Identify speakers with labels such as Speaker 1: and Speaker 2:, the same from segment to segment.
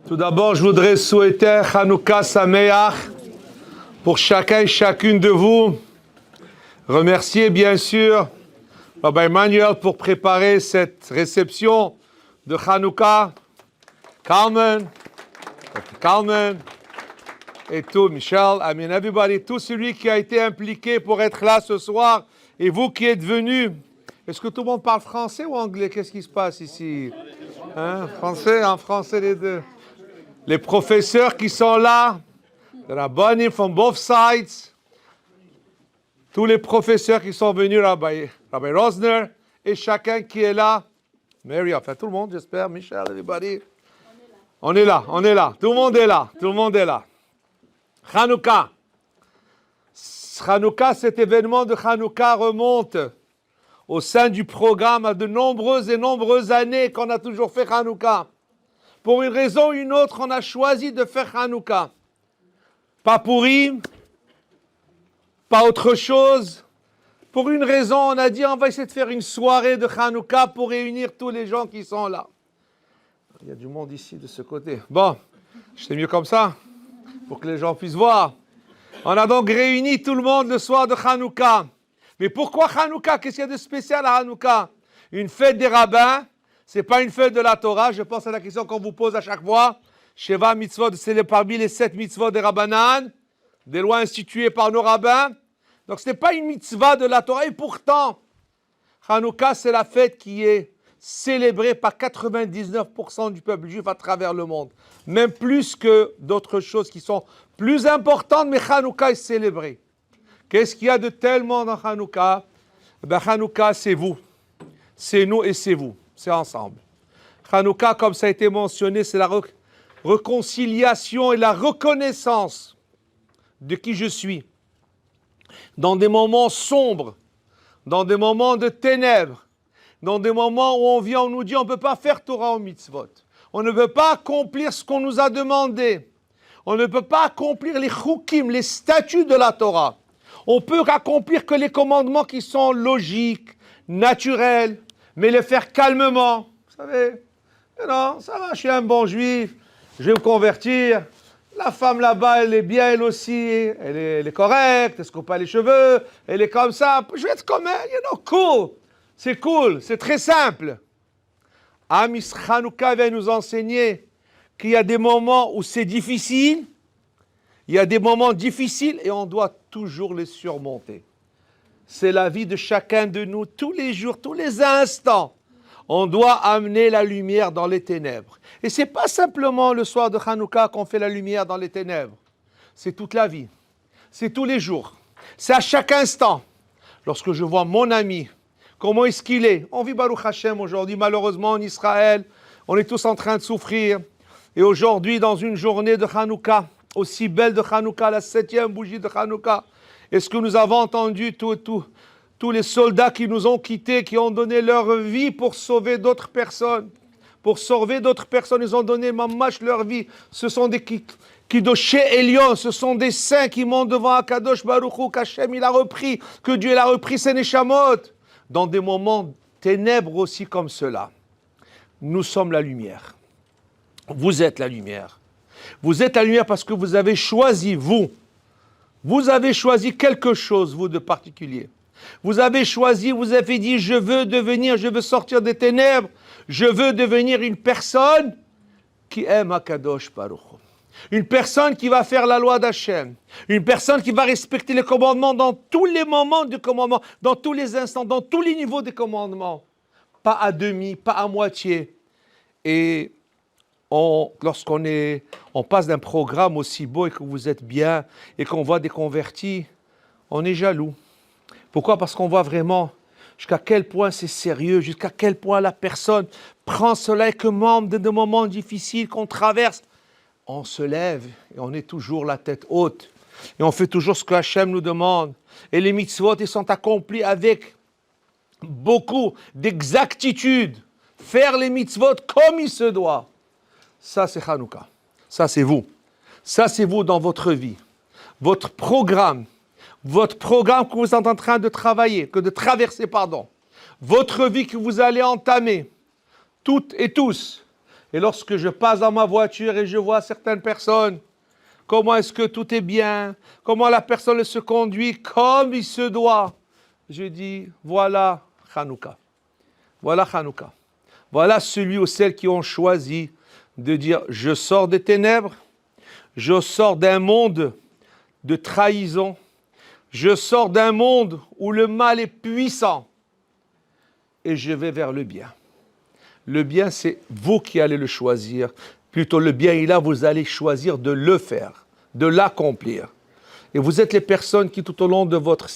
Speaker 1: Tout d'abord, je voudrais souhaiter Hanouka Sameach pour chacun et chacune de vous. Remercier bien sûr Rabbi Emmanuel pour préparer cette réception de Hanouka. Carmen et tout, Michel, I mean everybody, tout celui qui a été impliqué pour être là ce soir et vous qui êtes venus. Est-ce que tout le monde parle français ou anglais? Qu'est-ce qui se passe ici? Français, en français les deux. Les professeurs qui sont là, the Rabbanim from both sides, tous les professeurs qui sont venus, Rabbi Rosner, et chacun qui est là, Mary, enfin tout le monde, j'espère, Michel, everybody. On est là, tout le monde est là. Hanouka. Hanouka, cet événement de Hanouka remonte au sein du programme à de nombreuses années qu'on a toujours fait Hanouka. Pour une raison ou une autre, on a choisi de faire Hanouka. Pas Pourim, pas autre chose. Pour une raison, on a dit on va essayer de faire une soirée de Hanouka pour réunir tous les gens qui sont là. Il y a du monde ici de ce côté. Bon, c'est mieux comme ça, pour que les gens puissent voir. On a donc réuni tout le monde le soir de Hanouka. Mais pourquoi Hanouka? Qu'est-ce qu'il y a de spécial à Hanouka? Une fête des rabbins. Ce n'est pas une fête de la Torah. Je pense à la question qu'on vous pose à chaque fois. Sheva mitzvot, c'est parmi les 7 mitzvot des rabbanan, des lois instituées par nos rabbins. Donc ce n'est pas une mitzvah de la Torah. Et pourtant, Hanouka, c'est la fête qui est célébrée par 99% du peuple juif à travers le monde. Même plus que d'autres choses qui sont plus importantes, mais Hanouka est célébré. Qu'est-ce qu'il y a de tellement dans Hanouka? Hanouka, c'est vous. C'est nous et c'est vous. C'est ensemble. Hanouka, comme ça a été mentionné, c'est la réconciliation et la reconnaissance de qui je suis. Dans des moments sombres, dans des moments de ténèbres, dans des moments où on vient, on nous dit on ne peut pas faire Torah ou mitzvot. On ne peut pas accomplir ce qu'on nous a demandé. On ne peut pas accomplir les chukim, les statuts de la Torah. On peut accomplir que les commandements qui sont logiques, naturels, mais les faire calmement. Vous savez, non, ça va, je suis un bon juif, je vais me convertir. La femme là-bas, elle est bien, elle aussi, elle est correcte, elle se coupe pas les cheveux, elle est comme ça. Je vais être comme elle, cool. C'est cool, c'est très simple. Amis Hanouka vient nous enseigner qu'il y a des moments où c'est difficile, il y a des moments difficiles et on doit toujours les surmonter. C'est la vie de chacun de nous, tous les jours, tous les instants. On doit amener la lumière dans les ténèbres. Et ce n'est pas simplement le soir de Hanouka qu'on fait la lumière dans les ténèbres. C'est toute la vie. C'est tous les jours. C'est à chaque instant. Lorsque je vois mon ami, comment est-ce qu'il est? On vit Baruch Hashem aujourd'hui, malheureusement en Israël. On est tous en train de souffrir. Et aujourd'hui, dans une journée de Hanouka, aussi belle de Hanouka, la 7e bougie de Hanouka, est-ce que nous avons entendu tous les soldats qui nous ont quittés, qui ont donné leur vie pour sauver d'autres personnes? Pour sauver d'autres personnes, ils ont donné mamash leur vie. Ce sont des Kidoshé Elion, ce sont des saints qui montent devant Akadosh Baruch Hu, qu'Hachem il a repris, que Dieu il a repris ses neshamot. Dans des moments ténèbres aussi comme cela, nous sommes la lumière. Vous êtes la lumière. Vous êtes la lumière parce que vous avez choisi, vous avez choisi quelque chose, vous, de particulier. Vous avez choisi, vous avez dit, je veux sortir des ténèbres, je veux devenir une personne qui aime Akadosh Baruch Hu. Une personne qui va faire la loi d'Hachem. Une personne qui va respecter les commandements dans tous les moments du commandement, dans tous les instants, dans tous les niveaux des commandements. Pas à demi, pas à moitié. Et lorsqu'on passe d'un programme aussi beau et que vous êtes bien et qu'on voit des convertis, on est jaloux. Pourquoi? Parce qu'on voit vraiment jusqu'à quel point c'est sérieux, jusqu'à quel point la personne prend cela et que même de moments difficiles qu'on traverse, on se lève et on est toujours la tête haute. Et on fait toujours ce que Hachem nous demande. Et les mitzvot, ils sont accomplis avec beaucoup d'exactitude. Faire les mitzvot comme il se doit. Ça, c'est Hanouka. Ça, c'est vous. Ça, c'est vous dans votre vie. Votre programme que vous êtes en train de travailler, de traverser. Votre vie que vous allez entamer, toutes et tous. Et lorsque je passe dans ma voiture et je vois certaines personnes, comment est-ce que tout est bien, comment la personne se conduit comme il se doit, je dis, voilà Hanouka. Voilà Hanouka. Voilà celui ou celle qui ont choisi de dire, je sors des ténèbres, je sors d'un monde de trahison, je sors d'un monde où le mal est puissant et je vais vers le bien. Le bien, c'est vous qui allez le choisir. Plutôt le bien, il a, vous allez choisir de le faire, de l'accomplir. Et vous êtes les personnes qui, tout au long de votre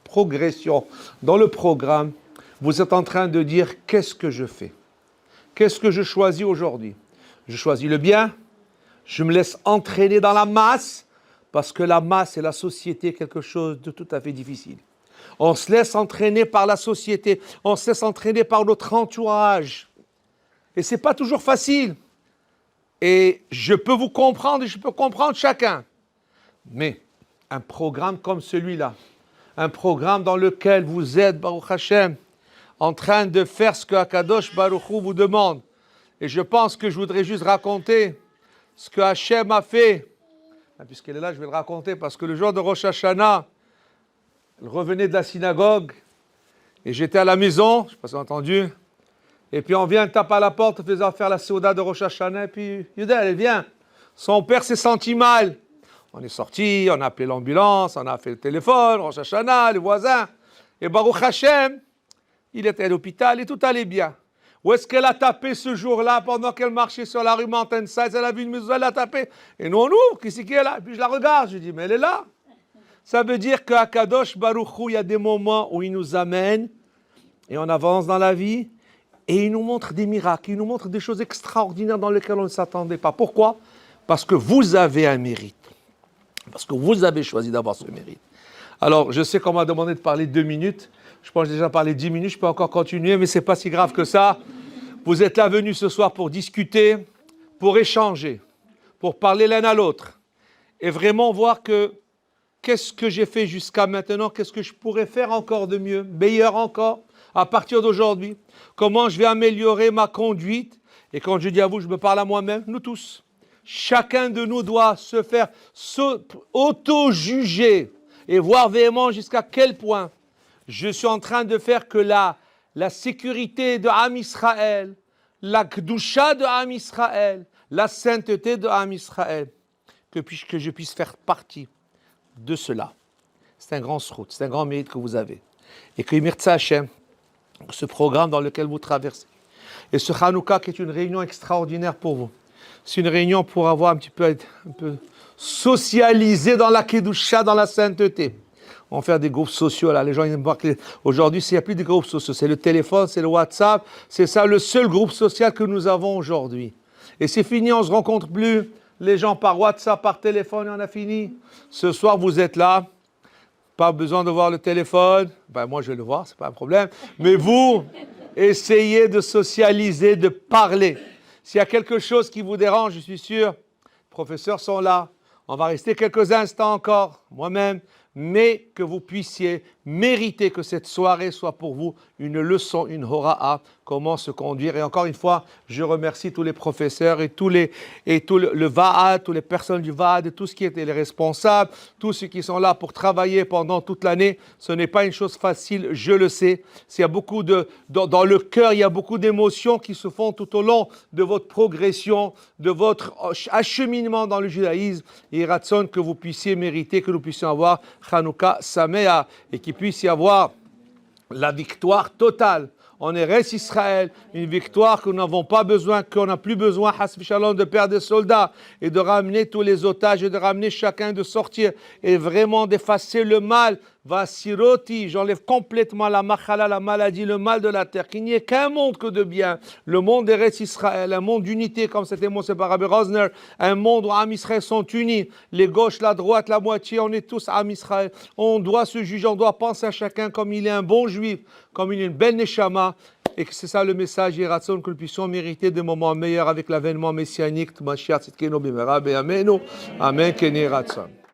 Speaker 1: progression dans le programme, vous êtes en train de dire, qu'est-ce que je fais? Qu'est-ce que je choisis aujourd'hui? Je choisis le bien, je me laisse entraîner dans la masse, parce que la masse et la société est quelque chose de tout à fait difficile. On se laisse entraîner par la société, on se laisse entraîner par notre entourage. Et ce n'est pas toujours facile. Et je peux vous comprendre et je peux comprendre chacun. Mais un programme comme celui-là, un programme dans lequel vous êtes, Baruch Hashem, en train de faire ce que Akadosh Baruch Hu vous demande. Et je pense que je voudrais juste raconter ce que Hashem a fait. Puisqu'elle est là, je vais le raconter parce que le jour de Rosh Hashanah, elle revenait de la synagogue et j'étais à la maison, je ne sais pas si vous avez entendu. Et puis on vient, tape à la porte, faisant faire la Seuda de Rosh Hashanah, et puis Yuda, elle vient. Son père s'est senti mal. On est sorti, on a appelé l'ambulance, on a fait le téléphone, Rosh Hashanah, les voisins. Et Baruch Hashem, il était à l'hôpital et tout allait bien. Où est-ce qu'elle a tapé ce jour-là pendant qu'elle marchait sur la rue Mountain Side? Elle a vu une maison, elle a tapé. Et nous on ouvre, qui c'est qui est là? Et puis je la regarde, je dis, mais elle est là. Ça veut dire qu'à Kadosh Baruch Hu, il y a des moments où il nous amène et on avance dans la vie. Et il nous montre des miracles, il nous montre des choses extraordinaires dans lesquelles on ne s'attendait pas. Pourquoi? Parce que vous avez un mérite. Parce que vous avez choisi d'avoir ce mérite. Alors, je sais qu'on m'a demandé de parler 2 minutes. Je pense que j'ai déjà parlé 10 minutes, je peux encore continuer, mais ce n'est pas si grave que ça. Vous êtes là venus ce soir pour discuter, pour échanger, pour parler l'un à l'autre. Et vraiment voir que qu'est-ce que j'ai fait jusqu'à maintenant, qu'est-ce que je pourrais faire encore de mieux, meilleur encore, à partir d'aujourd'hui. Comment je vais améliorer ma conduite. Et quand je dis à vous, je me parle à moi-même, nous tous. Chacun de nous doit se faire auto-juger et voir véhément jusqu'à quel point je suis en train de faire que la sécurité de Am Israël, la Kedusha de Am Israël, la sainteté de Am Israël, que je puisse faire partie de cela. C'est un grand srout, c'est un grand mérite que vous avez. Et que Mirtza Hashem, ce programme dans lequel vous traversez, et ce Hanouka qui est une réunion extraordinaire pour vous, c'est une réunion pour avoir être un peu socialisé dans la Kedusha, dans la sainteté. On va faire des groupes sociaux, là, les gens ils aiment voir que aujourd'hui, il n'y a plus de groupes sociaux, c'est le téléphone, c'est le WhatsApp, c'est ça le seul groupe social que nous avons aujourd'hui. Et c'est fini, on ne se rencontre plus, les gens par WhatsApp, par téléphone, et on a fini. Ce soir, vous êtes là, pas besoin de voir le téléphone, ben moi je vais le voir, c'est pas un problème, mais vous, essayez de socialiser, de parler. S'il y a quelque chose qui vous dérange, je suis sûr, les professeurs sont là, on va rester quelques instants encore, moi-même, mais que vous puissiez mériter que cette soirée soit pour vous une leçon, une hora'a, comment se conduire. Et encore une fois, je remercie tous les professeurs et tout le VAAD, toutes les personnes du VAAD, et tout ce qui étaient les responsables, tous ceux qui sont là pour travailler pendant toute l'année. Ce n'est pas une chose facile, je le sais. Il y a beaucoup dans le cœur, il y a beaucoup d'émotions qui se font tout au long de votre progression, de votre acheminement dans le judaïsme. Et Ratson, que vous puissiez mériter, que nous puissions avoir Hanouka Sameach, et qu'il puisse y avoir la victoire totale en Eretz Israël, une victoire que nous n'avons pas besoin, qu'on n'a plus besoin, Hasbi Shalom, de perdre des soldats et de ramener tous les otages et de ramener chacun de sortir et vraiment d'effacer le mal. Vasiroti, j'enlève complètement la machala, la maladie, le mal de la terre, qu'il n'y ait qu'un monde que de bien, le monde d'Eretz Israël, un monde d'unité comme c'était montré par Rabbi Rosner, un monde où Am Israël sont unis, les gauches, la droite, la moitié, on est tous Am Israël, on doit se juger, on doit penser à chacun comme il est un bon juif, comme il est une belle neshama, et que c'est ça le message, Yiratson, que nous puissions mériter des moments meilleurs avec l'avènement messianique, Mashiach Tzidkenu Bimera Be'amenu, Amen, Ken Yiratson.